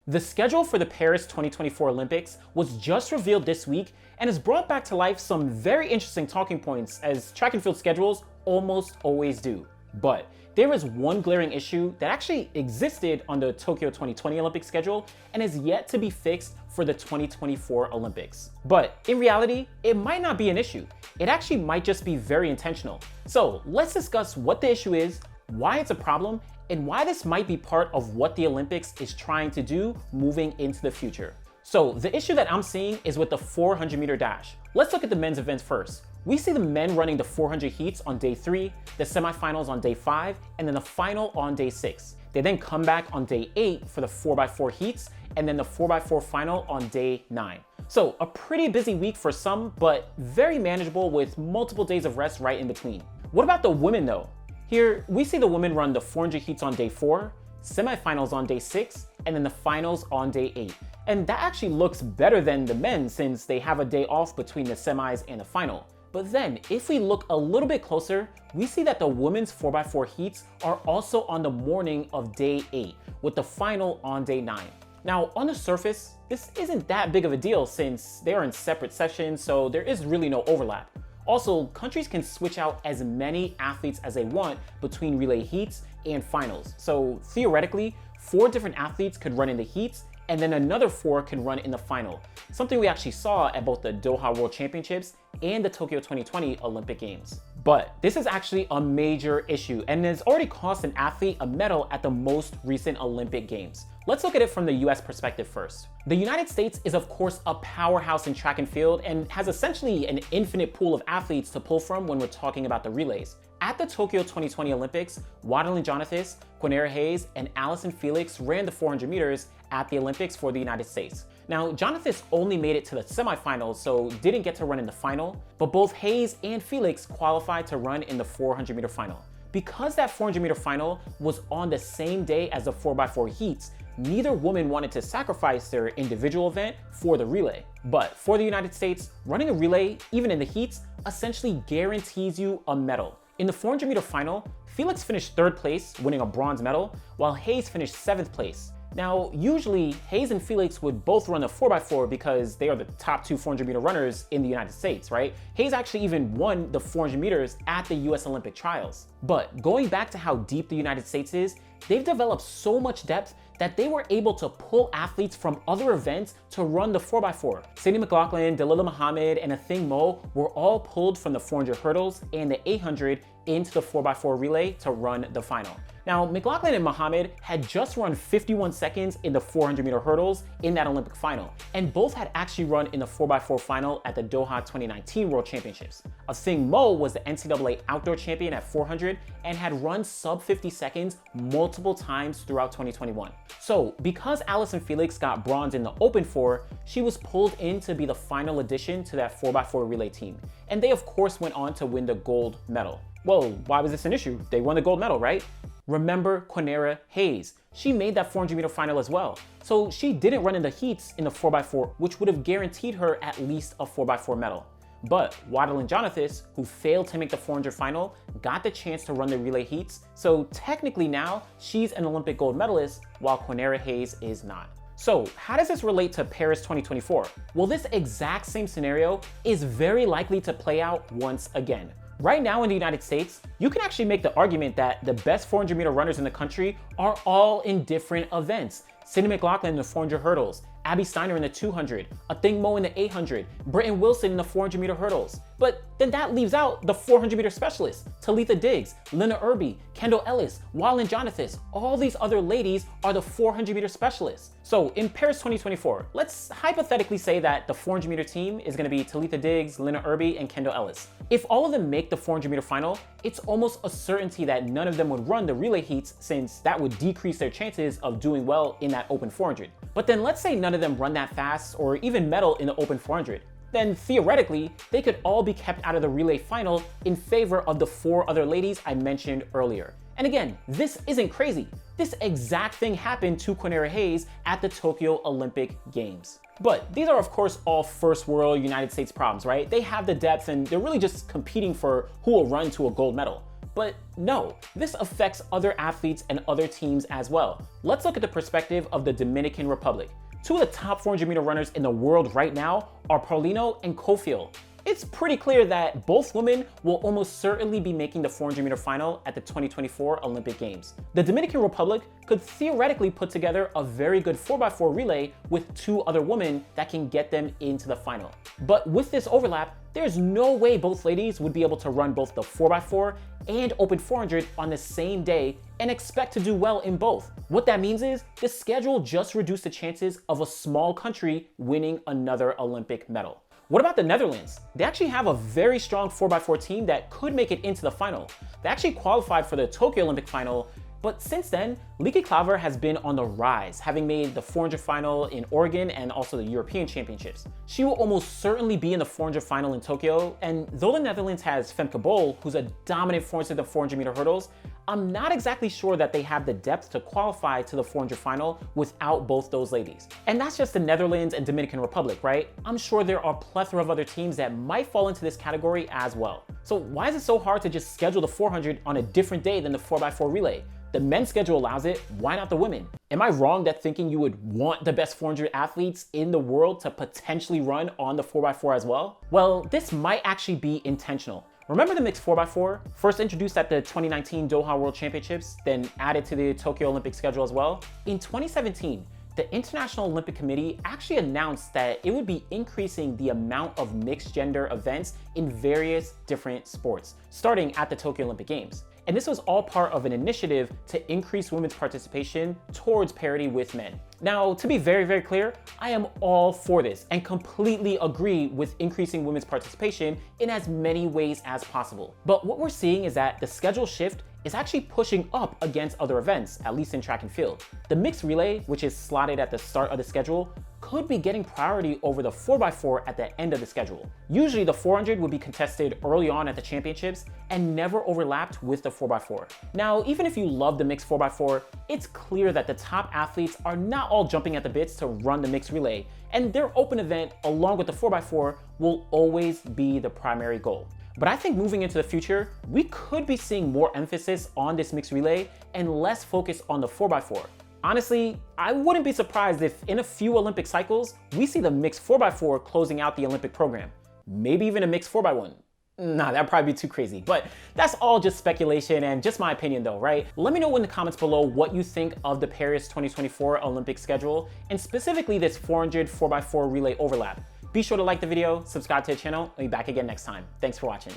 The schedule for the Paris 2024 Olympics was just revealed this week and has brought back to life some very interesting talking points, as track and field schedules almost always do. But there is one glaring issue that actually existed on the Tokyo 2020 Olympic schedule and is yet to be fixed for the 2024 Olympics. But in reality, it might not be an issue. It actually might just be very intentional. So let's discuss what the issue is, why it's a problem, and why this might be part of what the Olympics is trying to do moving into the future. So the issue that I'm seeing is with the 400-meter dash. Let's look at the men's events first. We see the men running the 400 heats on day 3, the semifinals on day 5, and then the final on day 6. They then come back on day 8 for the 4x4 heats, and then the 4x4 final on day 9. So a pretty busy week for some, but very manageable with multiple days of rest right in between. What about the women though? Here, we see the women run the 400 heats on day 4, semifinals on day 6, and then the finals on day 8. And that actually looks better than the men since they have a day off between the semis and the final. But then, if we look a little bit closer, we see that the women's 4x4 heats are also on the morning of day 8, with the final on day 9. Now, on the surface, this isn't that big of a deal since they are in separate sessions, so there is really no overlap. Also, countries can switch out as many athletes as they want between relay heats and finals. So theoretically, 4 different athletes could run in the heats and then another 4 can run in the final. Something we actually saw at both the Doha World Championships and the Tokyo 2020 Olympic Games. But this is actually a major issue and has already cost an athlete a medal at the most recent Olympic Games. Let's look at it from the US perspective first. The United States is of course a powerhouse in track and field and has essentially an infinite pool of athletes to pull from when we're talking about the relays. At the Tokyo 2020 Olympics, Wadelin Jonathas, Quanera Hayes, and Allison Felix ran the 400 meters at the Olympics for the United States. Now, Jonathas only made it to the semifinals, so didn't get to run in the final, but both Hayes and Felix qualified to run in the 400 meter final. Because that 400 meter final was on the same day as the 4x4 heats, neither woman wanted to sacrifice their individual event for the relay. But for the United States, running a relay, even in the heats, essentially guarantees you a medal. In the 400 meter final, Felix finished 3rd place, winning a bronze medal, while Hayes finished 7th place. Now, usually Hayes and Felix would both run the 4x4 because they are the top 2 400 meter runners in the United States, right? Hayes actually even won the 400 meters at the US Olympic trials. But going back to how deep the United States is, they've developed so much depth that they were able to pull athletes from other events to run the 4x4. Sydney McLaughlin, Dalilah Muhammad, and Athing Mo were all pulled from the 400 hurdles and the 800 into the 4x4 relay to run the final. Now, McLaughlin and Muhammad had just run 51 seconds in the 400 meter hurdles in that Olympic final, and both had actually run in the 4x4 final at the Doha 2019 World Championships. Athing Mo was the NCAA outdoor champion at 400 and had run sub 50 seconds multiple times throughout 2021. So because Allison Felix got bronze in the Open 4, she was pulled in to be the final addition to that 4x4 relay team. And they of course went on to win the gold medal. Well, why was this an issue? They won the gold medal, right? Remember Quanera Hayes. She made that 400 meter final as well. So she didn't run in the heats in the 4x4, which would have guaranteed her at least a 4x4 medal. But Wadelin Jonathas, who failed to make the 400 final, got the chance to run the relay heats. So technically now she's an Olympic gold medalist while Quanera Hayes is not. So how does this relate to Paris 2024? Well, this exact same scenario is very likely to play out once again. Right now in the United States, you can actually make the argument that the best 400 meter runners in the country are all in different events. Sydney McLaughlin in the 400 hurdles, Abby Steiner in the 200, Athing Mo in the 800, Britton Wilson in the 400 meter hurdles. But then that leaves out the 400 meter specialists, Talitha Diggs, Lena Irby, Kendall Ellis, Wadelin Jonathas. All these other ladies are the 400 meter specialists. So in Paris 2024, let's hypothetically say that the 400 meter team is gonna be Talitha Diggs, Lena Irby, and Kendall Ellis. If all of them make the 400 meter final, it's almost a certainty that none of them would run the relay heats since that would decrease their chances of doing well in that open 400. But then let's say none of them run that fast or even medal in the open 400. Then theoretically, they could all be kept out of the relay final in favor of the 4 other ladies I mentioned earlier. And again, this isn't crazy. This exact thing happened to Quanera Hayes at the Tokyo Olympic Games. But these are of course all first world United States problems, right? They have the depth and they're really just competing for who will run to a gold medal. But no, this affects other athletes and other teams as well. Let's look at the perspective of the Dominican Republic. Two of the top 400-meter runners in the world right now are Paulino and Cofield. It's pretty clear that both women will almost certainly be making the 400-meter final at the 2024 Olympic Games. The Dominican Republic could theoretically put together a very good 4x4 relay with two other women that can get them into the final. But with this overlap, there's no way both ladies would be able to run both the 4x4 and open 400 on the same day and expect to do well in both. What that means is the schedule just reduced the chances of a small country winning another Olympic medal. What about the Netherlands? They actually have a very strong 4x4 team that could make it into the final. They actually qualified for the Tokyo Olympic final, but since then, Lieke Klaver has been on the rise, having made the 400 final in Oregon and also the European Championships. She will almost certainly be in the 400 final in Tokyo, and though the Netherlands has Femke Bol, who's a dominant force in the 400-meter hurdles, I'm not exactly sure that they have the depth to qualify to the 400 final without both those ladies. And that's just the Netherlands and Dominican Republic, right? I'm sure there are a plethora of other teams that might fall into this category as well. So why is it so hard to just schedule the 400 on a different day than the 4x4 relay? The men's schedule allows it, why not the women? Am I wrong that thinking you would want the best 400 athletes in the world to potentially run on the 4x4 as well? Well, this might actually be intentional. Remember the mixed 4x4? First introduced at the 2019 Doha World Championships, then added to the Tokyo Olympic schedule as well? In 2017, the International Olympic Committee actually announced that it would be increasing the amount of mixed gender events in various different sports, starting at the Tokyo Olympic Games. And this was all part of an initiative to increase women's participation towards parity with men. Now, to be very, very clear, I am all for this and completely agree with increasing women's participation in as many ways as possible. But what we're seeing is that the schedule shift is actually pushing up against other events, at least in track and field. The mixed relay, which is slotted at the start of the schedule, could be getting priority over the 4x4 at the end of the schedule. Usually the 400 would be contested early on at the championships and never overlapped with the 4x4. Now, even if you love the mixed 4x4, it's clear that the top athletes are not all jumping at the bits to run the mixed relay, and their open event along with the 4x4 will always be the primary goal. But I think moving into the future, we could be seeing more emphasis on this mixed relay and less focus on the 4x4. Honestly, I wouldn't be surprised if in a few Olympic cycles, we see the mixed 4x4 closing out the Olympic program. Maybe even a mixed 4x1. Nah, that'd probably be too crazy, but that's all just speculation and just my opinion though, right? Let me know in the comments below what you think of the Paris 2024 Olympic schedule, and specifically this 400 4x4 relay overlap. Be sure to like the video, subscribe to the channel, and be back again next time. Thanks for watching.